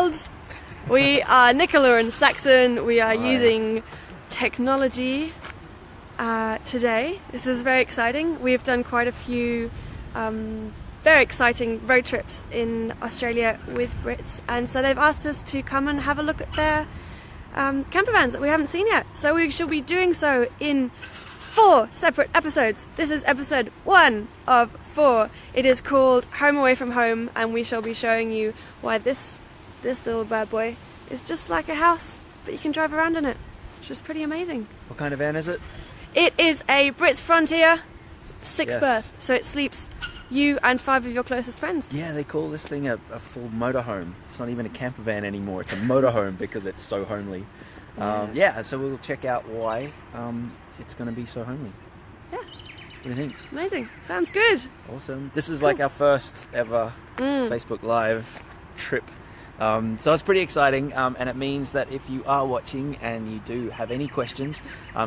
world. We are Nicola and Saxon. We are using technology today. This is very exciting. We've done quite a few very exciting road trips in Australia with Britz, and so they've asked us to come and have a look at their campervans that we haven't seen yet. So we shall be doing so in 4 separate episodes. This is episode 1 of 4. It is called Home Away from Home, and we shall be showing you why this little bad boy is just like a house, but you can drive around in it, which is pretty amazing. What kind of van is it? It is a Britz Frontier 6 berth, so it sleeps you and 5 of your closest friends. Yeah, they call this thing a full motorhome. It's not even a camper van anymore, it's a motorhome because it's so homely. So we'll check out why it's going to be so homely. Yeah. What do you think? Amazing. Sounds good. Awesome. This is like our first ever Facebook Live trip. So it's pretty exciting, and it means that if you are watching and you do have any questions,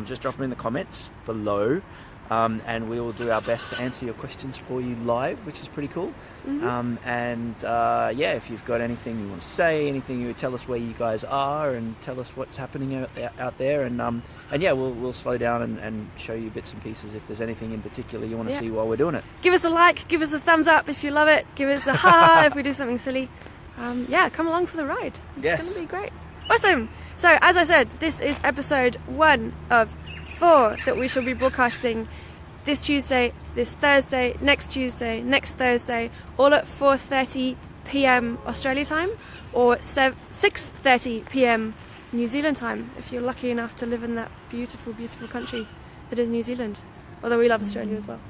just drop them in the comments below, and we will do our best to answer your questions for you live, which is pretty cool. If you've got anything you want to say, anything you would tell us where you guys are and tell us what's happening out there, we'll slow down and show you bits and pieces if there's anything in particular you want to see while we're doing it. Give us a like, give us a thumbs up if you love it, give us a ha if we do something silly. Come along for the ride. It's going to be great. Awesome. So as I said, this is episode 1 of 4 that we shall be broadcasting this Tuesday, this Thursday, next Tuesday, next Thursday, all at 4:30 p.m. Australia time, or 6:30 p.m. New Zealand time, if you're lucky enough to live in that beautiful, beautiful country that is New Zealand. Although we love Australia as well.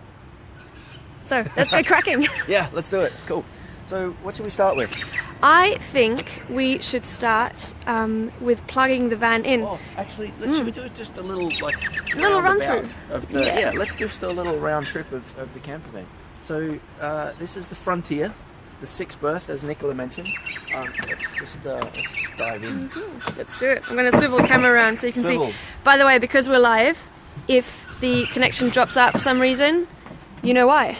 So let's go cracking. Yeah, let's do it. Cool. So what should we start with? I think we should start with plugging the van in. Oh, actually, should we do just a little run through? Let's just do a little round trip of the camper van. So this is the Frontier, the 6 berth, as Nicola mentioned. Let's dive in. Let's do it. I'm going to swivel the camera around so you can see. By the way, because we're live, if the connection drops out for some reason, you know why.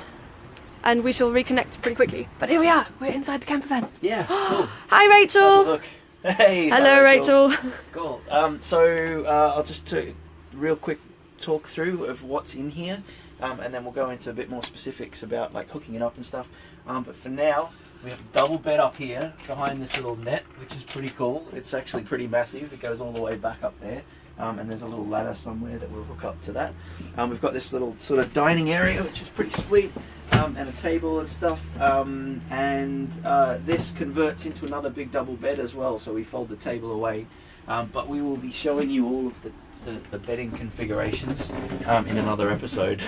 And we shall reconnect pretty quickly. But here we are. We're inside the camper van. Yeah, cool. Hi, Rachel. Look. Hey. Hello, Rachel. Cool. I'll just do a real quick talk through of what's in here, and then we'll go into a bit more specifics about like hooking it up and stuff. But for now, we have a double bed up here behind this little net, which is pretty cool. It's actually pretty massive. It goes all the way back up there. And there's a little ladder somewhere that we'll hook up to that. We've got this little sort of dining area, which is pretty sweet, and a table and stuff. This converts into another big double bed as well, so we fold the table away. But we will be showing you all of the bedding configurations in another episode.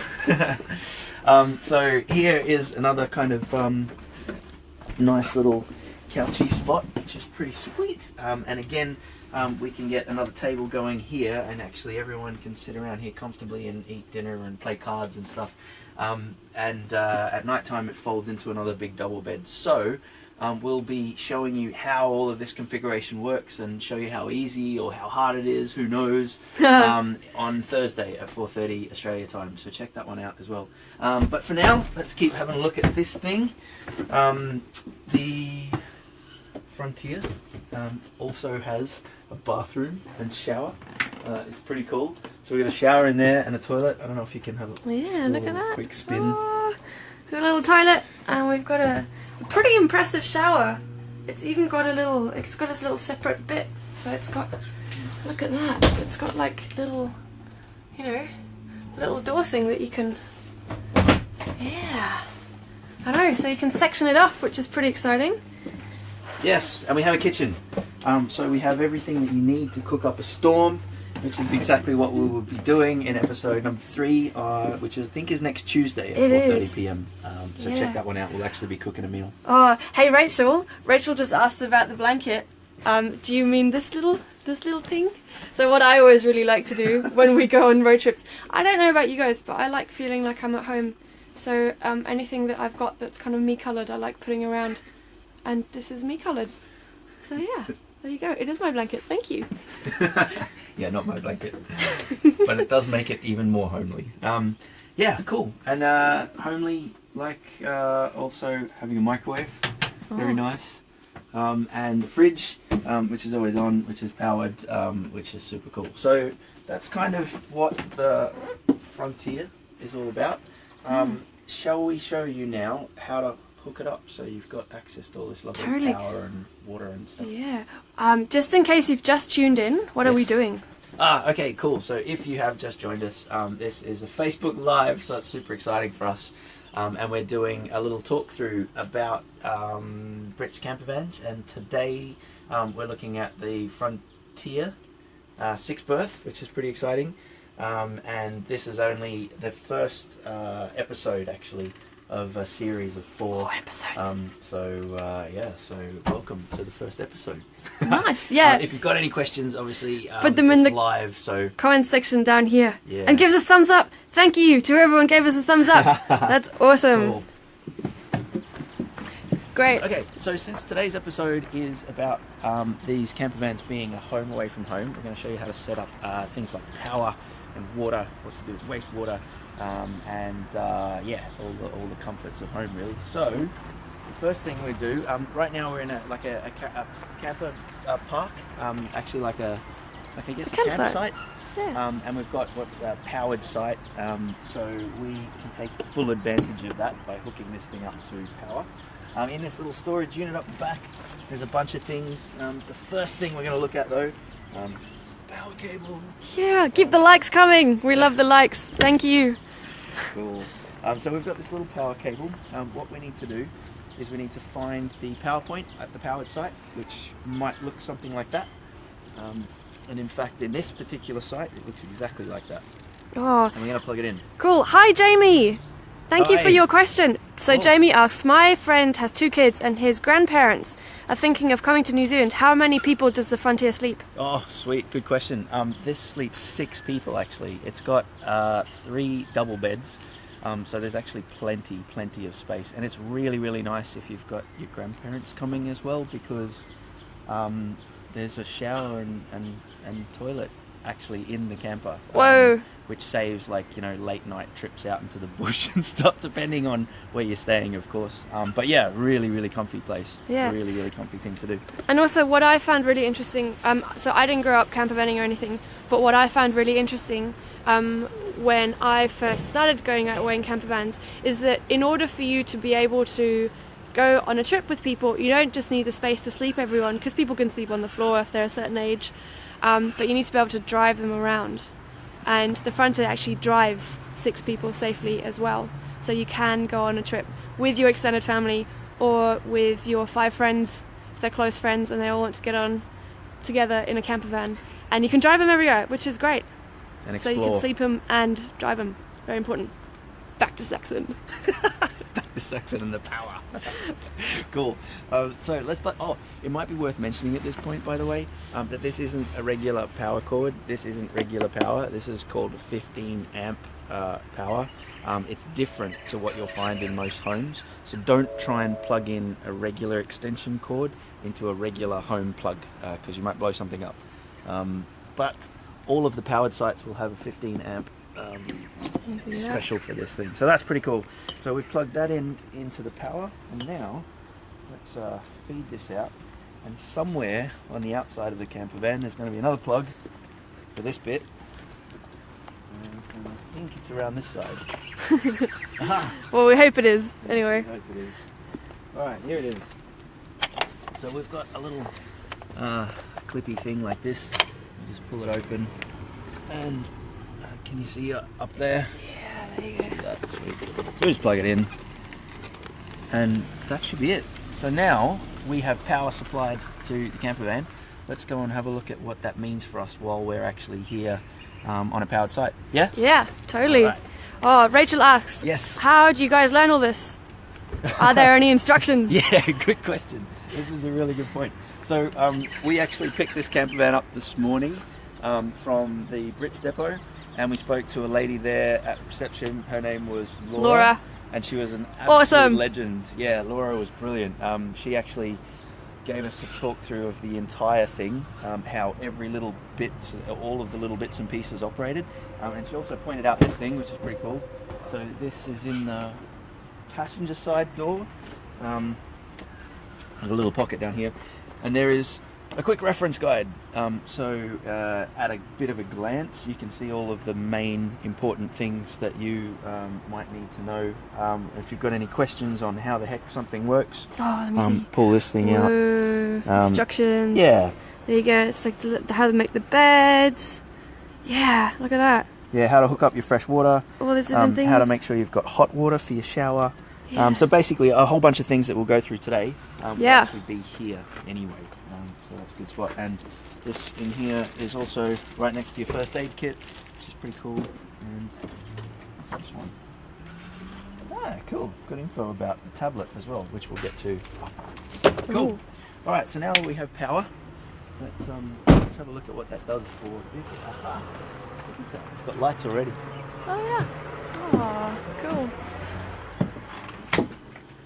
So here is another kind of nice little couchy spot, which is pretty sweet. And again, we can get another table going here, and actually everyone can sit around here comfortably and eat dinner and play cards and stuff. At night time it folds into another big double bed. So we'll be showing you how all of this configuration works and show you how easy or how hard it is, who knows, on Thursday at 4:30 Australia time. So check that one out as well. But for now, let's keep having a look at this thing. The Frontier also has a bathroom and shower. It's pretty cool. So we've got a shower in there and a toilet. I don't know if you can have a look at that. Quick spin. Oh, we've got a little toilet, and we've got a pretty impressive shower. It's even got it's got its little separate bit. So it's got, look at that. It's got like little door thing that you can, I know, so you can section it off, which is pretty exciting. Yes, and we have a kitchen. So we have everything that you need to cook up a storm, which is exactly what we will be doing in episode number 3, which I think is next Tuesday at 4:30 p.m. So check that one out. We'll actually be cooking a meal. Oh, hey Rachel. Rachel just asked about the blanket. Do you mean this little thing? So what I always really like to do when we go on road trips, I don't know about you guys, but I like feeling like I'm at home. So anything that I've got that's kind of me coloured, I like putting around. And this is me coloured. So yeah, there you go. It is my blanket. Thank you. Yeah, not my blanket. But it does make it even more homely. Yeah, cool. And homely, like also having a microwave. Very nice. and the fridge, which is always on, which is powered, which is super cool. So that's kind of what the Frontier is all about. Shall we show you now how to hook it up so you've got access to all this lovely power and water and stuff? Yeah. Just in case you've just tuned in, what are we doing? Okay, cool. So if you have just joined us, this is a Facebook Live, so it's super exciting for us. And we're doing a little talk through about Britz campervans, and today we're looking at the Frontier 6th berth, which is pretty exciting. And this is only the first episode, actually, of a series of 4 episodes. So welcome to the first episode. Nice, yeah. If you've got any questions, obviously, put them in the live, so comment section down here. Yeah. And give us a thumbs up. Thank you to everyone who gave us a thumbs up. That's awesome. Cool. Great. Okay, so since today's episode is about these campervans being a home away from home, we're going to show you how to set up things like power and water, what to do with wastewater, and all the comforts of home, really. So the first thing we do, right now we're in a camper park, actually like a campsite. Yeah. And we've got a powered site, so we can take full advantage of that by hooking this thing up to power. In this little storage unit up the back, there's a bunch of things. The first thing we're going to look at, though, is the power cable. Yeah, keep the likes coming. We love the likes. Thank you. Cool. So we've got this little power cable. What we need to do is we need to find the power point at the powered site, which might look something like that. And in fact, in this particular site, it looks exactly like that. Oh, And we're going to plug it in. cool. Hi, Jamie. Thank you for Hi. your question. So Cool. Jamie asks, my friend has 2 kids and his grandparents are thinking of coming to New Zealand. How many people does the Frontier sleep? Oh, sweet. Good question. This sleeps 6 people, actually. It's got 3 double beds, so there's actually plenty of space. And it's really, really nice if you've got your grandparents coming as well, because there's a shower and toilet actually in the camper. Whoa. Which saves, like, late night trips out into the bush and stuff, depending on where you're staying, of course. But yeah, really comfy place. Yeah. Really comfy thing to do. And also what I found really interesting, so I didn't grow up campervanning or anything, but what I found really interesting when I first started going out away in campervans is that in order for you to be able to go on a trip with people, you don't just need the space to sleep everyone, because people can sleep on the floor if they're a certain age, but you need to be able to drive them around. And the Frontier actually drives 6 people safely as well. So you can go on a trip with your extended family or with your 5 friends, if they're close friends and they all want to get on together in a camper van. And you can drive them everywhere, which is great. And So explore. you can sleep them and drive them. Very important. Back to Saxon. The Saxon and the power. Cool. So let's. It might be worth mentioning at this point, by the way, that this isn't a regular power cord. This isn't regular power. This is called 15 amp power. It's different to what you'll find in most homes. So don't try and plug in a regular extension cord into a regular home plug, because you might blow something up. But all of the powered sites will have a 15 amp special for this thing, so that's pretty cool. So we've plugged that into the power, and now let's feed this out, and somewhere on the outside of the camper van there's going to be another plug for this bit, and I think it's around this side. Aha! Well, we hope it is, anyway. I hope it is. Alright, here it is. So we've got a little clippy thing like this. You just pull it open, and can you see up there? Yeah, there you go. That's sweet. So we just plug it in, and that should be it. So now we have power supplied to the camper van. Let's go and have a look at what that means for us while we're actually here on a powered site. Yeah? Yeah, totally. Alright. Oh, Rachel asks, Yes. how do you guys learn all this? Are there any instructions? Yeah, good question. This is a really good point. So we actually picked this camper van up this morning from the Britz depot, and we spoke to a lady there at reception. Her name was Laura. And she was an absolute Awesome. legend. Yeah, Laura was brilliant. She actually gave us a talk through of the entire thing, how every little bit, all of the little bits and pieces operated. And she also pointed out this thing, which is pretty cool. So this is in the passenger side door. There's a little pocket down here, and there is a quick reference guide. So at a bit of a glance, you can see all of the main important things that you might need to know. If you've got any questions on how the heck something works, let me see. pull this thing out. Instructions. Yeah. There you go. It's like how to make the beds. Yeah, look at that. Yeah, how to hook up your fresh water. All these different things. How to make sure you've got hot water for your shower. Yeah. So basically, a whole bunch of things that we'll go through today will actually be here anyway. So that's a good spot. And this in here is also right next to your first aid kit, which is pretty cool. And what's this one? Ah, cool. Good info about the tablet as well, which we'll get to. Cool. Ooh. All right, so now we have power. Let's have a look at what that does for people. Aha. Look at that. It's got lights already. Oh yeah. Oh, cool.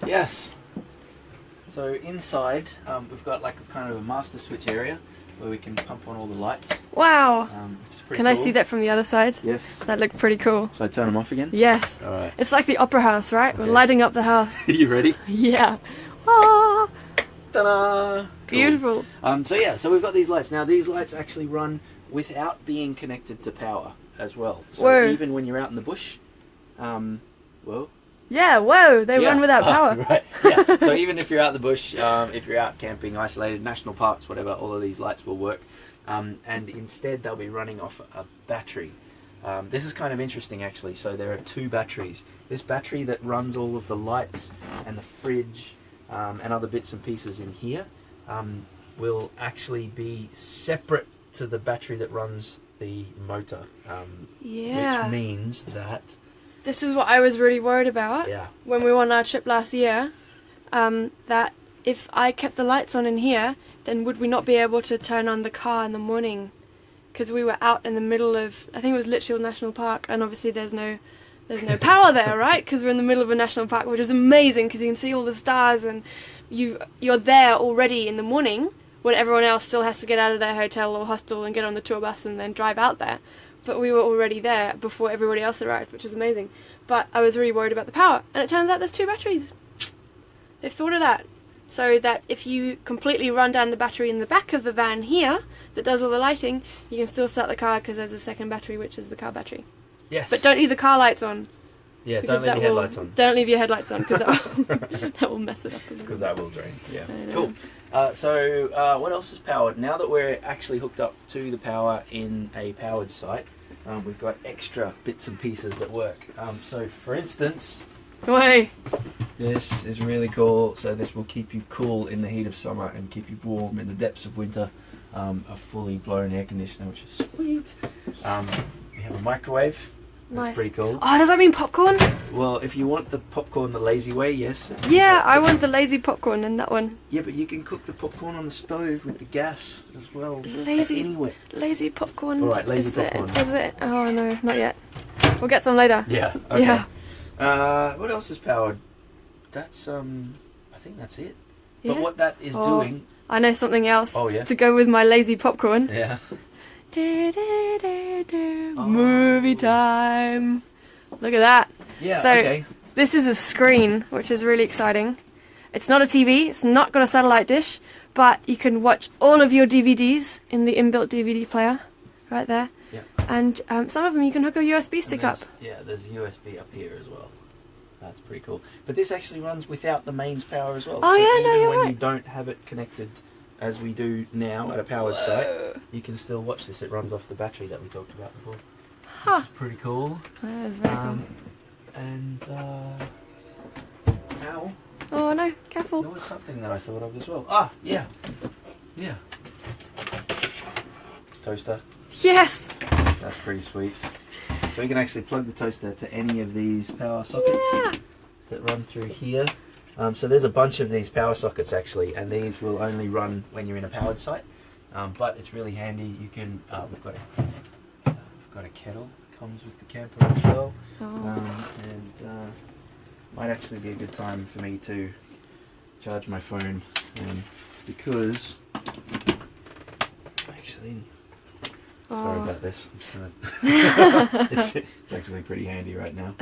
Yes. So inside, we've got like a kind of a master switch area where we can pump on all the lights. Wow. Which is pretty Can cool. I see that from the other side? Yes. That looked pretty cool. Should I turn them off again? Yes. All right. It's like the opera house, right? Okay. We're lighting up the house. Are you ready? Yeah. Ah, Ta-da! beautiful. Cool. So we've got these lights. Now these lights actually run without being connected to power as well. So Whoa. even when you're out in the bush, well. Yeah, whoa, they run without power. Right, yeah. So even if you're out in the bush, if you're out camping, isolated, national parks, whatever, all of these lights will work. And instead they'll be running off a battery. This is kind of interesting actually. So there are two batteries. This battery that runs all of the lights and the fridge and other bits and pieces in here will actually be separate to the battery that runs the motor. Which means that... This is what I was really worried about when we went on our trip last year, that if I kept the lights on in here, then would we not be able to turn on the car in the morning? Because we were out in the middle of, I think it was Litchfield National Park, and obviously there's no power there, right? Because we're in the middle of a national park, which is amazing because you can see all the stars, and you're there already in the morning when everyone else still has to get out of their hotel or hostel and get on the tour bus and then drive out there. But we were already there before everybody else arrived, which is amazing. But I was really worried about the power, and it turns out there's two batteries. They've thought of that, so that if you completely run down the battery in the back of the van here that does all the lighting, you can still start the car because there's a second battery, which is the car battery. Yes. But don't leave the car lights on. Yeah, don't leave your headlights on. Don't leave your headlights on because that will mess it up a little. Because that will drain. Yeah. Cool. So what else is powered? Now that we're actually hooked up to the power in a powered site, we've got extra bits and pieces that work. So for instance, this is really cool. So this will keep you cool in the heat of summer and keep you warm in the depths of winter. A fully blown air conditioner, which is sweet. We have a microwave. That's pretty cool. Oh, does that mean popcorn? Well, if you want the popcorn the lazy way, yes. Yeah, I want the lazy popcorn in that one. Yeah, but you can cook the popcorn on the stove with the gas as well. Lazy popcorn. All right, lazy popcorn. Is it? Oh no, not yet. We'll get some later. Yeah. Okay. Yeah. What else is powered? That's I think that's it. Yeah? But what that is doing. I know something else. Oh yeah. To go with my lazy popcorn. Yeah. Movie time. Look at that. Yeah. So okay. this is a screen, which is really exciting. It's not a TV. It's not got a satellite dish, but you can watch all of your DVDs in the inbuilt DVD player, right there. Yeah. And some of them you can hook a USB stick up. Yeah, there's a USB up here as well. That's pretty cool. But this actually runs without the mains power as well. Oh so yeah, even no, you're when right. you don't have it connected, as we do now at a powered site, you can still watch this. It runs off the battery that we talked about before. Huh. Which is pretty cool. That is very cool. And now Oh no, careful. there was something that I thought of as well. Ah, yeah. Yeah. Toaster. Yes. That's pretty sweet. So we can actually plug the toaster to any of these power sockets that run through here. So there's a bunch of these power sockets actually, and these will only run when you're in a powered site. But it's really handy. You can we've got a kettle that comes with the camper as well, and might actually be a good time for me to charge my phone, because actually. Sorry about this. It's actually pretty handy right now.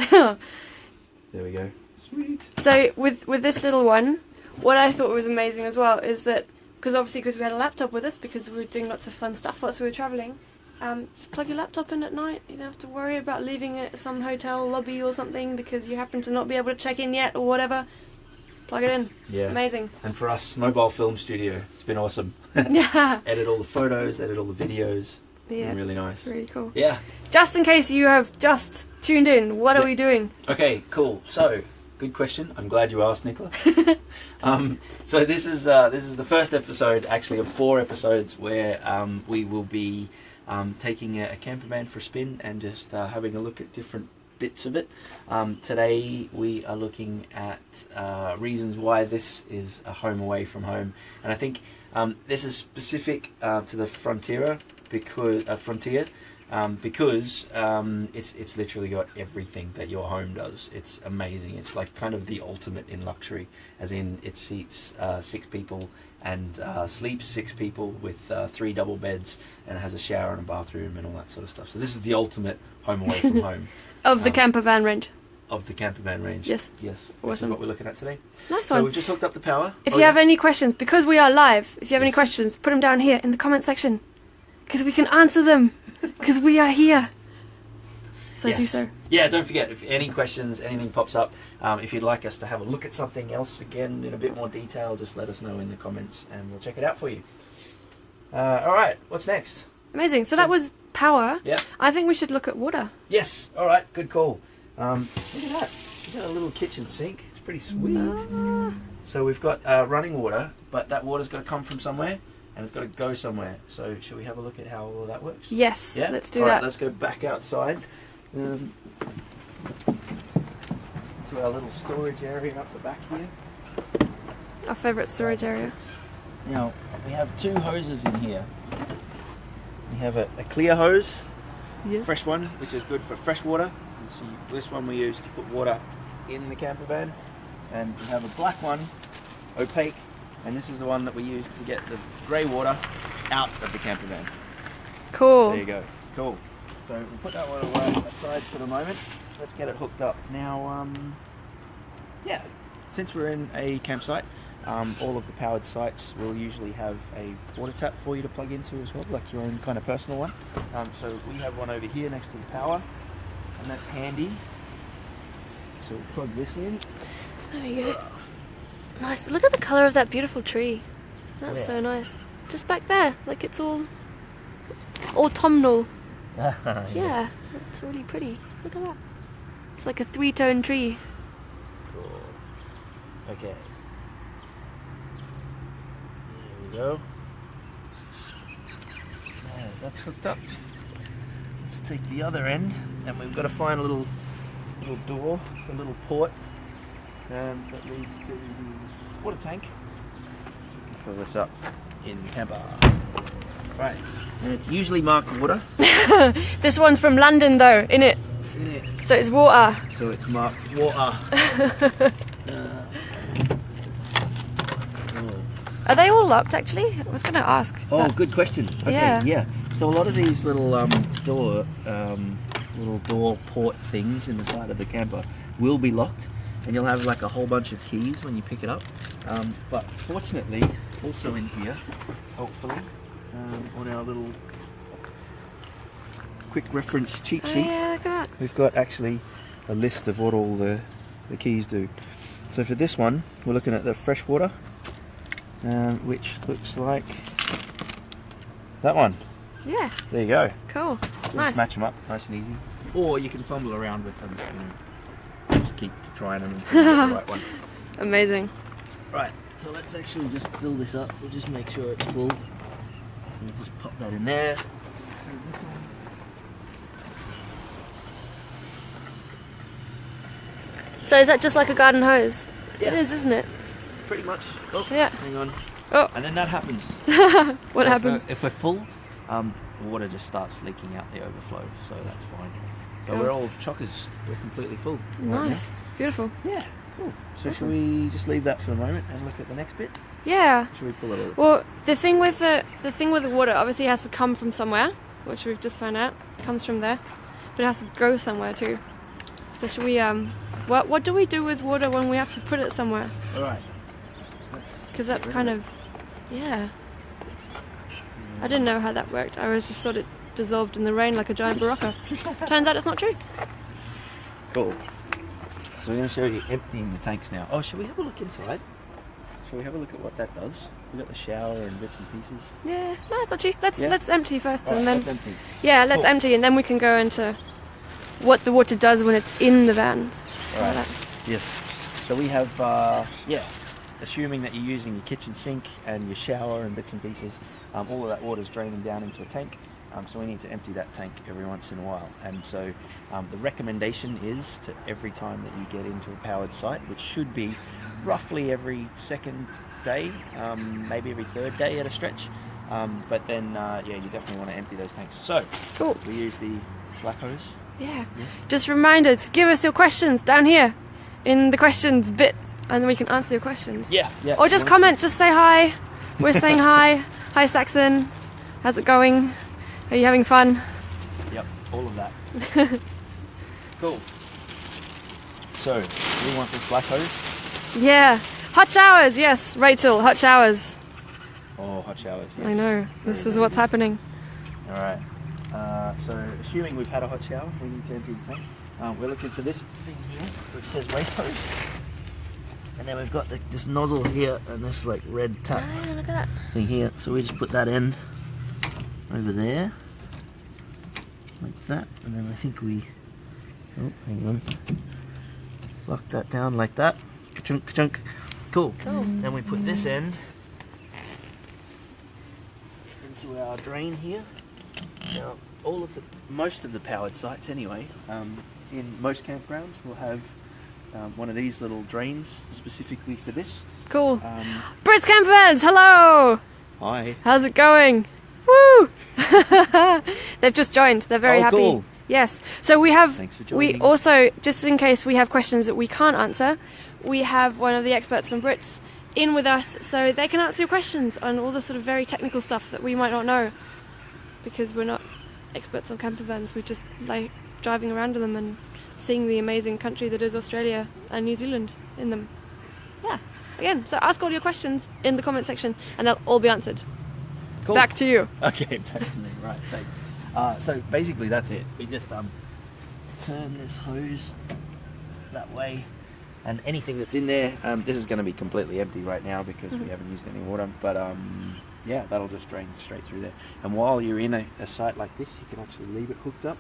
There we go. Sweet. So with this little one, what I thought was amazing as well is that, because we had a laptop with us because we were doing lots of fun stuff whilst we were travelling, just plug your laptop in at night. You don't have to worry about leaving it at some hotel lobby or something because you happen to not be able to check in yet or whatever. Plug it in. Yeah. Amazing. And for us, mobile film studio, it's been awesome. Yeah. Edit all the photos, edit all the videos. Yeah. Been really nice. It's really cool. Yeah. Just in case you have just tuned in, what are we doing? Okay, cool. So, good question. I'm glad you asked, Nicola. So this is the first episode, actually, of 4 episodes where we will be taking a campervan for a spin and just having a look at different bits of it. Today we are looking at reasons why this is a home away from home, and I think this is specific to the Frontier because it's literally got everything that your home does. It's amazing. It's like kind of the ultimate in luxury, as in it seats 6 people and sleeps 6 people with 3 double beds, and it has a shower and a bathroom and all that sort of stuff. So this is the ultimate home away from home. Of the campervan range. Of the campervan range. Yes. Yes. Awesome. This is what we're looking at today. Nice So one. we've just hooked up the power. If you have any questions, because we are live, if you have any questions, put them down here in the comment section. Because we can answer them. Because we are here. So do so. Yeah, don't forget, if any questions, anything pops up, if you'd like us to have a look at something else again in a bit more detail, just let us know in the comments and we'll check it out for you. Alright, what's next? Amazing. So that was power. Yeah. I think we should look at water. Yes, alright, good call. Look at that. We've got a little kitchen sink. It's pretty sweet. So we've got running water, but that water's got to come from somewhere and it's got to go somewhere. So should we have a look at how all that works? Yes, Yeah? let's do All right, that. let's go back outside to our little storage area up the back here. Our favourite storage area. Now, we have 2 hoses in here. We have a clear hose, Yes. fresh one, which is good for fresh water. You see, this one we use to put water in the campervan. And we have a black one, opaque, and this is the one that we use to get the grey water out of the campervan. Cool. There you go. Cool. So we'll put that one away aside for the moment. Let's get it hooked up. Now, yeah, since we're in a campsite, all of the powered sites will usually have a water tap for you to plug into as well, like your own kind of personal one. So we have one over here next to the power, and that's handy. So we'll plug this in. There you go. Nice. Look at the colour of that beautiful tree. That's Yeah. so nice. Just back there, like it's all autumnal. Yeah, that's really pretty. Look at that. It's like a 3-tone tree. Cool. Okay. There we go. Now that's hooked up. Let's take the other end, and we've got to find a little door, a little port that leads to the water tank. So we can fill this up in the camper. Right, and it's usually marked water. This one's from London though, innit? In it. So it's water. So it's marked water. Are they all locked actually? I was going to ask. Oh, good question. Okay, Yeah. yeah. So a lot of these little door port things in the side of the camper will be locked, and you'll have like a whole bunch of keys when you pick it up. But fortunately, also in here, hopefully, on our little quick reference cheat Oh sheet, yeah, look at that. we've got actually a list of what all the keys do. So for this one, we're looking at the fresh water, which looks like that one. Yeah, There you go. cool. Just Nice. match them up, nice and easy. Or you can fumble around with them, just keep trying them until you get the right one. Amazing. Right, so let's actually just fill this up. We'll just make sure it's full. So we'll just pop that in there. So is that just like a garden hose? Yeah. It is, isn't it? Pretty much. Oh, Yeah. hang on. Oh. And then that happens. What So happens? If we're full, the water just starts leaking out the overflow, so that's fine. But Cool. we're all chockers. We're completely full. right now. Nice. Beautiful. Yeah, cool. So Awesome. shall we just leave that for the moment and look at the next bit? Yeah. Should we pull it over? Well, the thing with the water obviously has to come from somewhere, which we've just found out. It comes from there, but it has to go somewhere too. So should we what do we do with water when we have to put it somewhere? Alright. because that's kind of, yeah. I didn't know how that worked. I was just thought it dissolved in the rain like a giant barocca. Turns out it's not true. Cool. So we're going to show you emptying the tanks now. Oh, should we have a look inside? Shall we have a look at what that does? We've got the shower and bits and pieces. Yeah, no, it's not true. Let's empty first, Right, and then let's empty. yeah, let's empty, and then we can go into what the water does when it's in the van. Right. Yes. So we have, assuming that you're using your kitchen sink and your shower and bits and pieces, all of that water is draining down into a tank. So we need to empty that tank every once in a while. And so the recommendation is to every time that you get into a powered site, which should be roughly every second day, maybe every third day at a stretch. But then, you definitely want to empty those tanks. So Cool. we use the black hose. Yeah. Just reminder to give us your questions down here in the questions bit, and then we can answer your questions. Yeah. Or just comment, just say hi. We're saying hi. Hi, Saxon. How's it going? Are you having fun? Yep, all of that. Cool. So, we want this black hose. Yeah. Hot showers, yes, Rachel, hot showers. Oh, hot showers. Yes. I know. This is what's happening. All right. So, assuming we've had a hot shower, we need to empty the tank. We're looking for this thing here, which says waste hose. And then we've got this nozzle here and this like red tap Oh, look at that. thing here. So we just put that end over there, like that. And then I think we, oh, hang on, lock that down like that. Ka-chunk, ka-chunk. Cool. Then we put this end into our drain here. Now, most of the powered sites anyway, in most campgrounds will have one of these little drains specifically for this. Cool. Britz Campervans, hello! Hi. How's it going? Woo! They've just joined. They're very happy. Cool. Yes. So we have, Thanks for we joining. also, just in case we have questions that we can't answer, we have one of the experts from Britz in with us, so they can answer your questions on all the sort of very technical stuff that we might not know, because we're not experts on campervans. We just like driving around in them and seeing the amazing country that is Australia and New Zealand in them. Yeah. Again, so ask all your questions in the comment section and they'll all be answered. Cool. Back to you. Okay, back to me. Right, thanks. So basically that's it. We just turn this hose that way, and anything that's in there, this is going to be completely empty right now because we haven't used any water, but yeah, that'll just drain straight through there. And while you're in a site like this, you can actually leave it hooked up,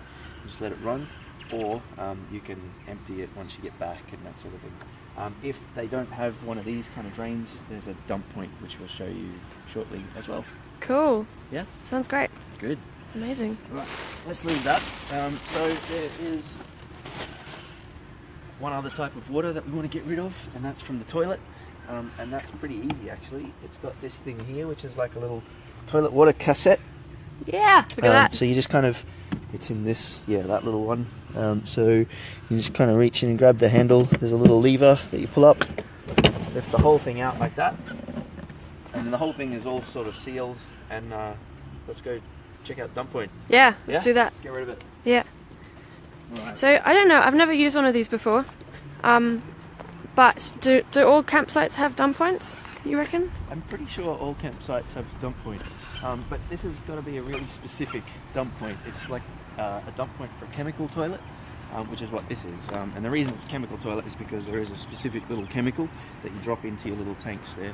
just let it run, or you can empty it once you get back and that sort of thing. If they don't have one of these kind of drains, there's a dump point which we'll show you shortly as well. Cool. Yeah? Sounds great. Good. Amazing. Right, let's leave that. So there is one other type of water that we want to get rid of, and that's from the toilet. And that's pretty easy actually. It's got this thing here which is like a little toilet water cassette. Yeah, look at that. So you just kind of, it's in this, that little one. So you just kind of reach in and grab the handle. There's a little lever that you pull up, lift the whole thing out like that, and then the whole thing is all sort of sealed. And let's go check out the dump point. Yeah, let's do that. Let's get rid of it. Yeah. Right. So I don't know, I've never used one of these before. But do all campsites have dump points, you reckon? I'm pretty sure all campsites have dump points. But this has got to be a really specific dump point. It's like a dump point for a chemical toilet, which is what this is. And the reason it's a chemical toilet is because there is a specific little chemical that you drop into your little tanks there,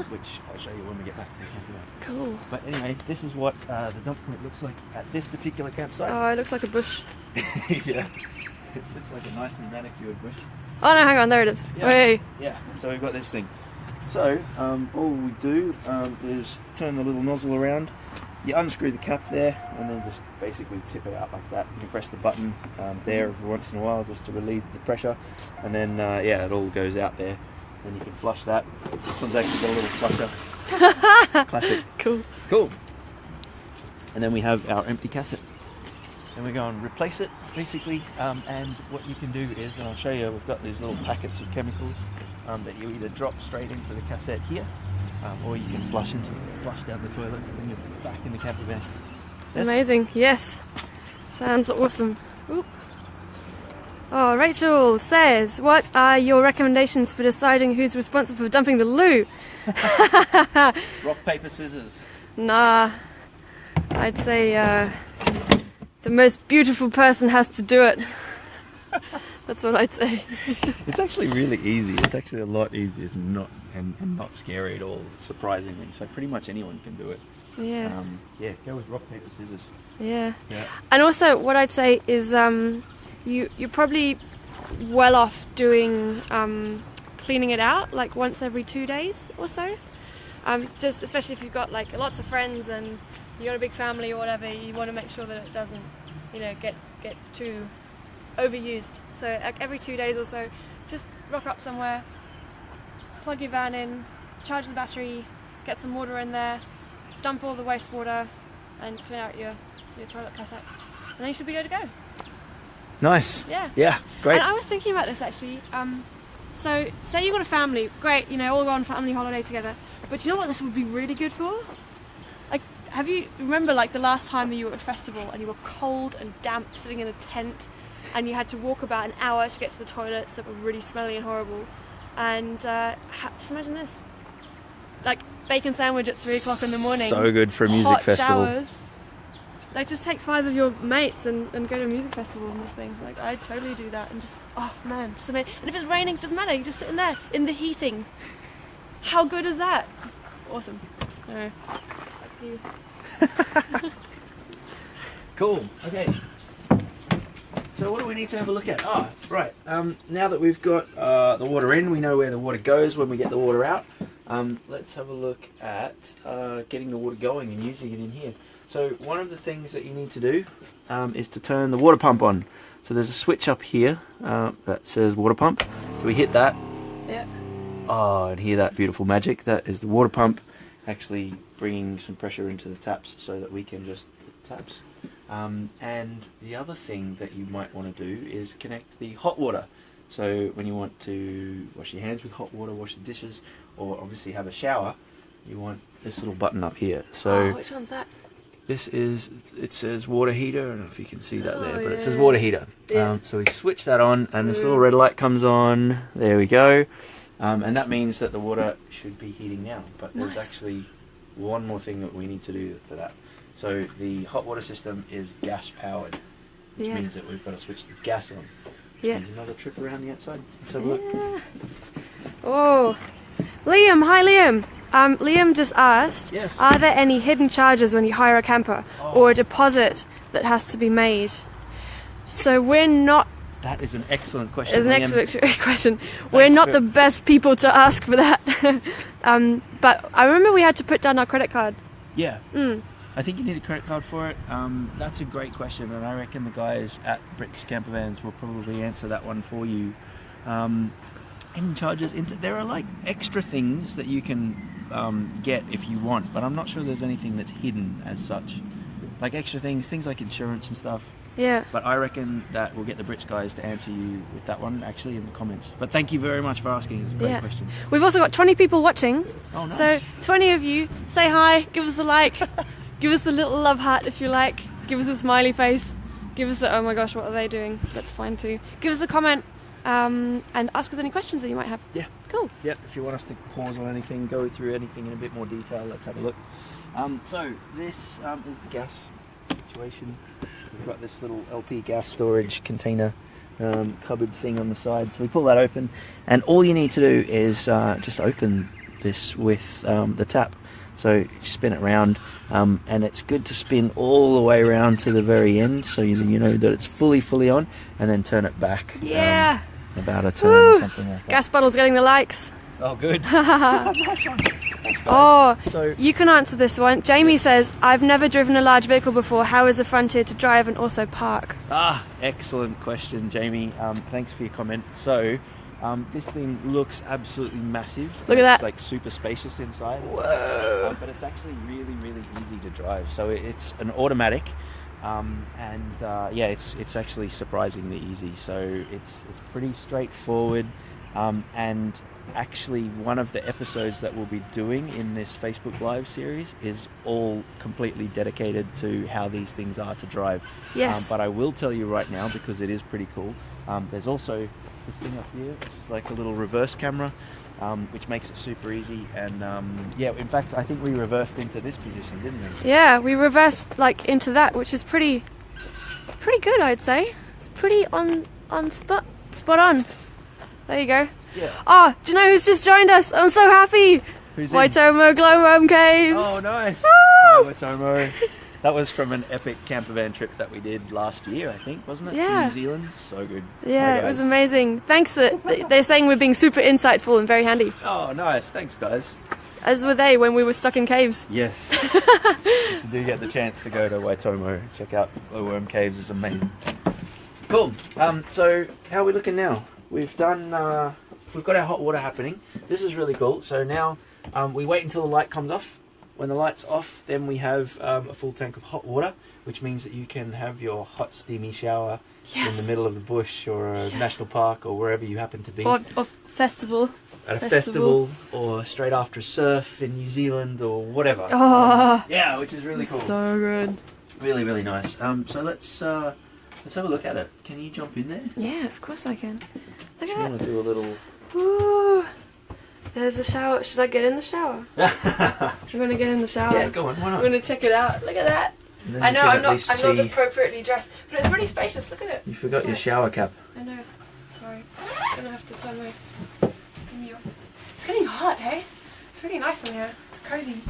which I'll show you when we get back to the campsite. Cool. But anyway, this is what the dump point looks like at this particular campsite. Oh, it looks like a bush. Yeah, it looks like a nice and manicured bush. Oh no, hang on, there it is. Yeah. Wait. Yeah, so we've got this thing. So, all we do is turn the little nozzle around, you unscrew the cap there, and then just basically tip it out like that. You can press the button there every once in a while just to relieve the pressure, and then, it all goes out there. Then you can flush that. This one's actually got a little flusher. Classic. Cool. Cool. And then we have our empty cassette. Then we go and replace it, basically, and what you can do is, and I'll show you, we've got these little packets of chemicals that you either drop straight into the cassette here, or you can flush down the toilet when you're back in the campervan. Yes? Amazing, yes. Sounds awesome. Oop. Oh, Rachel says, what are your recommendations for deciding who's responsible for dumping the loo? Rock, paper, scissors. Nah, I'd say the most beautiful person has to do it. That's what I'd say. It's actually really easy. It's actually a lot easier and not scary at all, surprisingly. So pretty much anyone can do it. Yeah. Go with rock, paper, scissors. Yeah. And also what I'd say is you're probably well off doing cleaning it out like once every 2 days or so. Just especially if you've got like lots of friends and you got a big family or whatever, you want to make sure that it doesn't, get too overused. So like every 2 days or so, just rock up somewhere, plug your van in, charge the battery, get some water in there, dump all the wastewater, and clean out your toilet press up, and then you should be good to go. Nice. Yeah, great. And I was thinking about this actually. So say you've got a family, great, all go on family holiday together. But you know what this would be really good for? Like, remember like the last time that you were at a festival and you were cold and damp, sitting in a tent, and you had to walk about an hour to get to the toilets that were really smelly and horrible. And just imagine this, like bacon sandwich at 3 o'clock in the morning. So good for a music festival. Showers. Like just take 5 of your mates and go to a music festival and this thing. Like I'd totally do that and just, oh man, just amazing. And if it's raining, doesn't matter, you just sit in there in the heating. How good is that? Just awesome. Anyway, back to you. Cool. Okay. So what do we need to have a look at? Oh, right. Now that we've got the water in, we know where the water goes when we get the water out. Let's have a look at getting the water going and using it in here. So one of the things that you need to do is to turn the water pump on. So there's a switch up here that says water pump. So we hit that. Yeah. Oh, and hear that beautiful magic. That is the water pump actually bringing some pressure into the taps so that we can just hit the taps. And the other thing that you might want to do is connect the hot water. So when you want to wash your hands with hot water, wash the dishes, or obviously have a shower, you want this little button up here. So which one's that? this is, it says water heater. I don't know if you can see that there, but yeah. it says water heater. Yeah. So we switch that on and this little red light comes on. There we go. And that means that the water should be heating now. But there's actually one more thing that we need to do for that. So the hot water system is gas powered, which means that we've got to switch the gas on. Yeah. There's another trip around the outside. Let's have a look. Oh, Liam, hi Liam. Liam just asked, Yes. Are there any hidden charges when you hire a camper or a deposit that has to be made? So we're not... That is an excellent question. It's an Liam. excellent question. We're not the best people to ask for that. But I remember we had to put down our credit card. Yeah. I think you need a credit card for it. That's a great question, and I reckon the guys at Britz Campervans will probably answer that one for you. Hidden charges, there are like extra things that you can get if you want, but I'm not sure there's anything that's hidden as such. Like extra things like insurance and stuff. Yeah. But I reckon that we'll get the Britz guys to answer you with that one actually in the comments. But thank you very much for asking. It's a great question. We've also got 20 people watching. Oh, nice. So 20 of you, say hi, give us a like, give us a little love heart if you like, give us a smiley face, give us a, oh my gosh, what are they doing? That's fine too. Give us a comment and ask us any questions that you might have. Yeah. Cool. Yep, if you want us to pause on anything, go through anything in a bit more detail, let's have a look. So this is the gas situation. We've got this little LP gas storage container cupboard thing on the side. So we pull that open, and all you need to do is just open this with the tap. So you spin it around, and it's good to spin all the way around to the very end, so you know that it's fully on, and then turn it back. Yeah. About a turn or something like that. Gas bottle's getting the likes. Oh, good. Nice one. Thanks, guys. Oh, So, you can answer this one. Jamie says, I've never driven a large vehicle before. How is a Frontier to drive and also park? Excellent question, Jamie. Thanks for your comment. So, this thing looks absolutely massive. Look at that. It's like super spacious inside. Whoa. But it's actually really easy to drive. So it's an automatic, it's actually surprisingly easy. So it's pretty straightforward. And actually, one of the episodes that we'll be doing in this Facebook Live series is all completely dedicated to how these things are to drive. Yes. But I will tell you right now, because it is pretty cool, There's also this thing up here, which is like a little reverse camera, which makes it super easy. And yeah, in fact, I think we reversed into this position, didn't we? Yeah, we reversed like into that, which is pretty good, I'd say. It's pretty on spot on. There you go. Yeah. Oh, do you know who's just joined us? I'm so happy. Who's in? Waitomo Glowworm Caves. Oh, nice. Woo! Hi, Waitomo. That was from an epic campervan trip that we did last year, I think, wasn't it? Yeah. To New Zealand. So good. Yeah, Hi, it was guys. amazing. Thanks. They're saying we're being super insightful and very handy. Oh, nice. Thanks, guys. As were they when we were stuck in caves. Yes. If you do get the chance to go to Waitomo, check out Glowworm Caves. It's amazing. Cool. So how are we looking now? We've done. We've got our hot water happening. This is really cool. So now we wait until the light comes off. When the light's off, then we have a full tank of hot water, which means that you can have your hot steamy shower in the middle of the bush or a national park or wherever you happen to be. Or festival. At a festival or straight after a surf in New Zealand or whatever. Oh, Yeah, which is really cool. so good. Really, really nice. So let's have a look at it. Can you jump in there? Yeah, of course I can. Look I at want that. to do a little. Ooh. There's the shower. Should I get in the shower? I'm gonna get in the shower. Yeah, go on. Why I'm not? gonna check it out. Look at that. And then I you know can I'm at not least I'm not see- appropriately dressed, but it's really spacious. Look at it. You forgot So- your shower cap. I know. Sorry. I'm gonna have to turn my thingy off. It's getting hot, hey? It's really nice in here. It's cozy.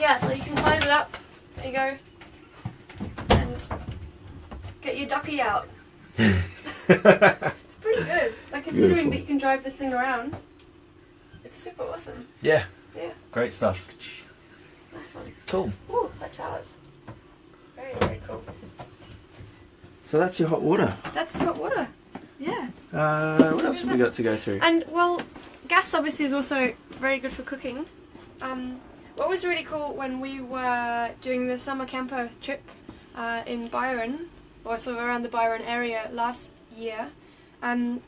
Yeah, so you can close it up. There you go. And get your ducky out. It's pretty good. Like considering Beautiful. that you can drive this thing around. It's super awesome. Yeah. Yeah. Great stuff. Nice one. Cool. Ooh, that showers. Very, very cool. So that's your hot water. That's hot water. Yeah. What else have we got to go through? And well, gas obviously is also very good for cooking. What was really cool when we were doing the summer camper trip in Byron, or sort of around the Byron area last year,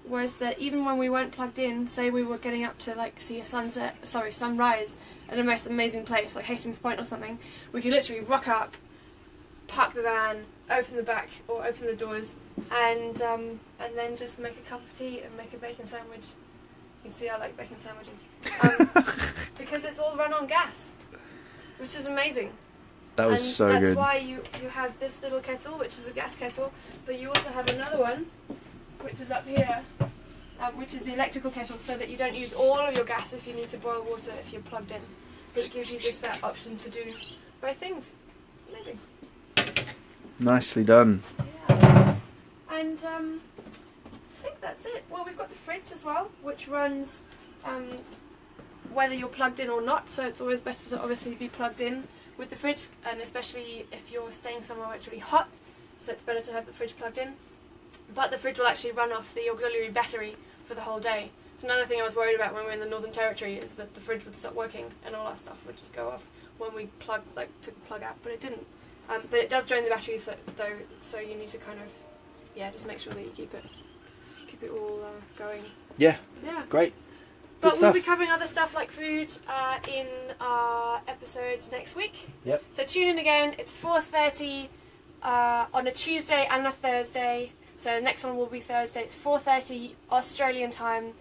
was that even when we weren't plugged in, say we were getting up to like see a sunrise at a most amazing place like Hastings Point or something, we could literally rock up, park the van, open the back or open the doors, and then just make a cup of tea and make a bacon sandwich. You can see I like bacon sandwiches. Because it's all run on gas, which is amazing. That was and so that's good. why you have this little kettle, which is a gas kettle, but you also have another one, which is up here, which is the electrical kettle, so that you don't use all of your gas if you need to boil water if you're plugged in. But it gives you just that option to do both things. Amazing. Nicely done. Yeah. And I think that's it. Well, we've got the fridge as well, which runs whether you're plugged in or not, so it's always better to obviously be plugged in with the fridge, and especially if you're staying somewhere where it's really hot, so it's better to have the fridge plugged in. But the fridge will actually run off the auxiliary battery for the whole day. So another thing I was worried about when we were in the Northern Territory is that the fridge would stop working and all our stuff would just go off when we took the plug out, but it didn't. But it does drain the battery, so you need to kind of, just make sure that you keep it all going. Yeah. Yeah. Great. But Good we'll stuff. be covering other stuff like food in our episodes next week. Yep. So tune in again. It's 4:30 on a Tuesday and a Thursday. So the next one will be Thursday. It's 4:30 Australian time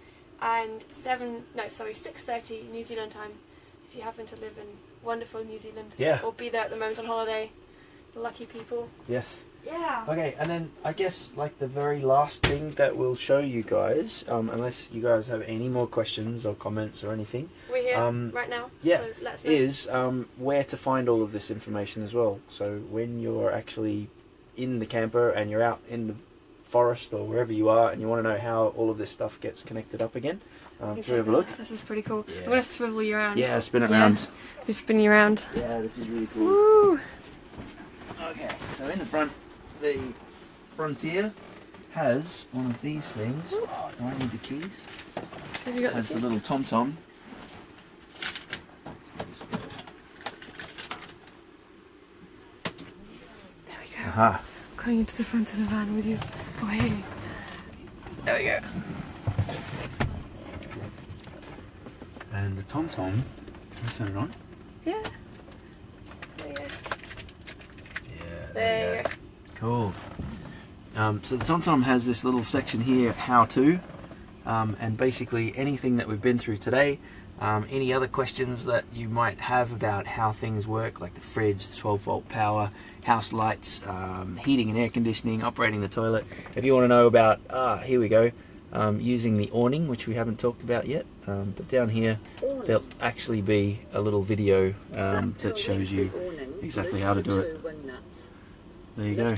and 6:30 New Zealand time. If you happen to live in wonderful New Zealand, Yeah. or be there at the moment on holiday, lucky people. Yes. Yeah. Okay, and then I guess like the very last thing that we'll show you guys, unless you guys have any more questions or comments or anything, We're here right now. yeah, So let us know. is where to find all of this information as well. So when you're actually in the camper and you're out in the forest or wherever you are and you want to know how all of this stuff gets connected up again, You should we have a check look? this out. This is pretty cool. Yeah. I'm going to swivel you around. Yeah, spin it round. We're spinning you around. Yeah, this is really cool. Woo! Okay, so in the front, the Frontier has one of these things. Oh, do I need the keys? Have you got Has the the keys? little tom-tom. There we go. Aha. Going into the front of the van with you. Oh, hey. There we go. And the tom-tom, can I turn it on? Yeah. There you go. Yeah, There you go. Cool. So the TomTom has this little section here, how to, and basically anything that we've been through today, any other questions that you might have about how things work, like the fridge, the 12-volt power, house lights, heating and air conditioning, operating the toilet. If you want to know about, here we go, using the awning, which we haven't talked about yet, but down here there'll actually be a little video that shows you exactly how to do it. There you go.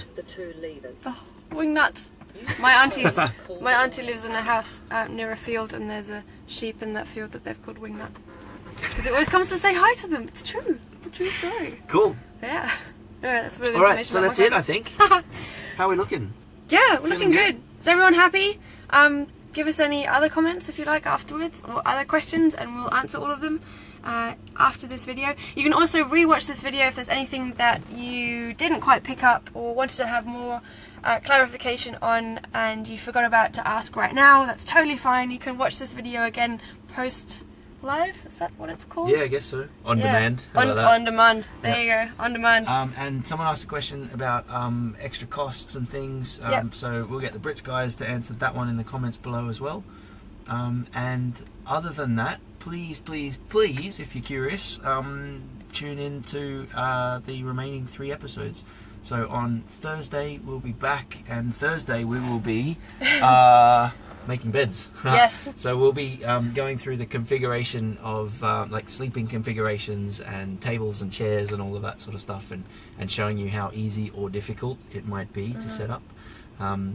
Oh, wing nuts. My auntie lives in a house near a field, and there's a sheep in that field that they've called Wingnut. Because it always comes to say hi to them. It's true. It's a true story. Cool. Yeah. Alright, that's a bit of Alright, so that's it, I think. How are we looking? Yeah, we're looking good. Is everyone happy? Give us any other comments if you like afterwards, or other questions, and we'll answer all of them after this video. You can also re-watch this video if there's anything that you didn't quite pick up or wanted to have more clarification on and you forgot about to ask right now. That's totally fine. You can watch this video again post live. Is that what it's called? Yeah, I guess so. On demand. On demand. There you go. On demand. And someone asked a question about extra costs and things. So we'll get the Britz guys to answer that one in the comments below as well. And other than that, please, if you're curious, tune in to the remaining 3 episodes. So on Thursday we'll be back, and Thursday we will be making beds. Yes. So we'll be going through the configuration of like sleeping configurations and tables and chairs and all of that sort of stuff, and showing you how easy or difficult it might be to set up.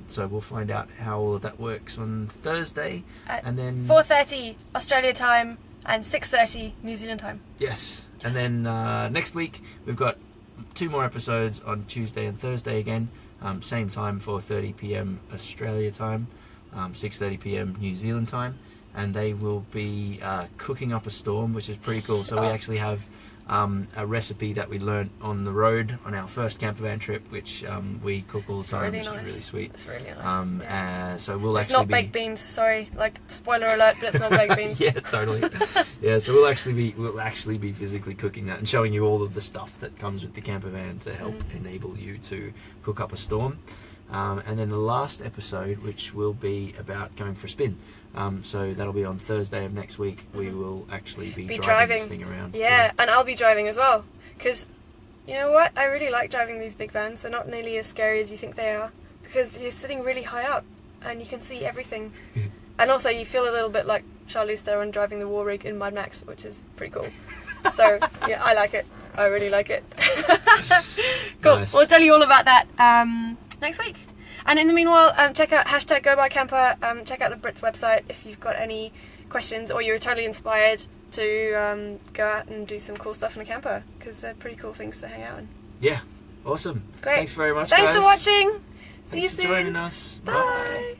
So we'll find out how all of that works on Thursday, and then 4:30 Australia time and 6:30 New Zealand time. Yes, and then next week we've got 2 more episodes on Tuesday and Thursday again, same time, 4:30 PM Australia time, 6:30 PM New Zealand time, and they will be cooking up a storm, which is pretty cool. So we actually have a recipe that we learnt on the road on our first campervan trip, which we cook all the time, which is really sweet. It's really nice. So we'll it's actually not baked beans, sorry, like spoiler alert, but it's not baked beans. Yeah, totally. Yeah, so we'll actually be physically cooking that and showing you all of the stuff that comes with the campervan to help enable you to cook up a storm. And then the last episode, which will be about going for a spin. So that'll be on Thursday of next week. We will actually be driving this thing around. Yeah, and I'll be driving as well. Because, you know what? I really like driving these big vans. They're not nearly as scary as you think they are. Because you're sitting really high up and you can see everything. And also you feel a little bit like Charlize Theron driving the war rig in Mad Max, which is pretty cool. So, yeah, I like it. I really like it. Cool. Nice. We'll tell you all about that next week. And in the meanwhile, check out #GoByCamper, check out the Britz website if you've got any questions or you're totally inspired to go out and do some cool stuff in a camper, because they're pretty cool things to hang out in. Yeah, awesome. Great. Thanks very much, Thanks guys. for watching. See you soon. Thanks for joining us. Bye.